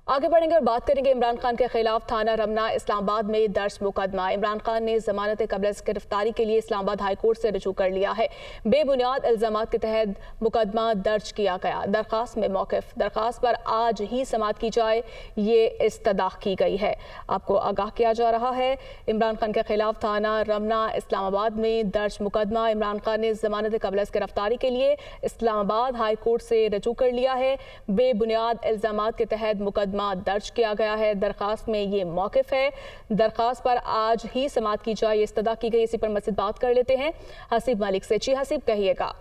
आगे बढ़ेंगे और बात करेंगे इमरान खान के खिलाफ थाना रमना इस्लामाबाद में दर्ज मुकदमा। इमरान खान ने जमानत कबल गिरफ्तारी के लिए इस्लामाबाद हाई कोर्ट से रुजू कर लिया है। बेबुनियाद इल्जामात के तहत मुकदमा दर्ज किया गया। दरखास्त में मौक़िफ़ दरखास्त पर आज ही समाअत की जाए, ये इस्तदा की गई है। आपको आगाह किया जा रहा है, इमरान खान के खिलाफ थाना रमना इस्लामाबाद में दर्ज मुकदमा। इमरान खान ने जमानत कबल गिरफ्तारी के लिए इस्लामाबाद हाई कोर्ट से रुजू कर लिया है। बेबुनियाद इल्जामात के तहत मुकदमा दर्ज किया गया है। दरखास्त में ये मौक़िफ़ है, दरखास्त पर आज ही समाअत की जाए, इस्तदा की गई। इसी पर मज़ीद बात कर लेते हैं हसीब मलिक से। जी हसीब, कहिएगा।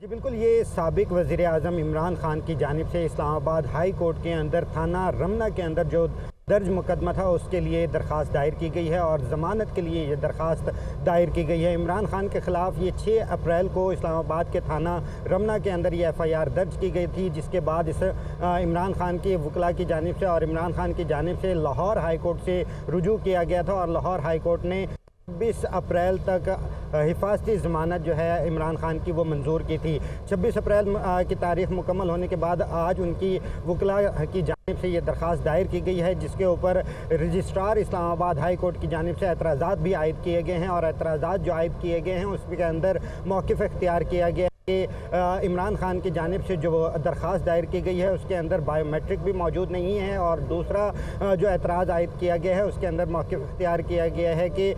जी बिल्कुल, ये साबिक वज़ीर आज़म इमरान खान की जानिब से इस्लामाबाद हाई कोर्ट के अंदर थाना रमना के अंदर जो दर्ज मुकदमा था उसके लिए दरख्वास्त दायर की गई है और ज़मानत के लिए ये दरख्वास्त दायर की गई है। इमरान खान के ख़िलाफ़ ये 6 अप्रैल को इस्लामाबाद के थाना रमना के अंदर ये FIR दर्ज की गई थी, जिसके बाद इस इमरान खान के वकला की जानिब से और इमरान खान की जानिब से लाहौर हाई कोर्ट से रुजू किया गया था और लाहौर हाई कोर्ट ने 26 अप्रैल तक हिफाजती ज़मानत जो है इमरान खान की वो मंजूर की थी। 26 अप्रैल की तारीख़ मुकम्मल होने के बाद आज उनकी वकला की जानिब से ये दरख्वास्त दायर की गई है, जिसके ऊपर रजिस्ट्रार इस्लामाबाद हाई कोर्ट की जानिब से एतराज़ात भी आयद किए गए हैं और एतराज़ात जो आयद किए गए हैं उसके अंदर मौक़िफ़ इख्तियार किया गया कि इमरान खान की जानिब से जो दरख्वास्त दायर की गई है उसके अंदर बायोमेट्रिक भी मौजूद नहीं है और दूसरा जो एतराज़ आयद किया गया है उसके अंदर मौक़िफ़ इख्तियार किया गया है कि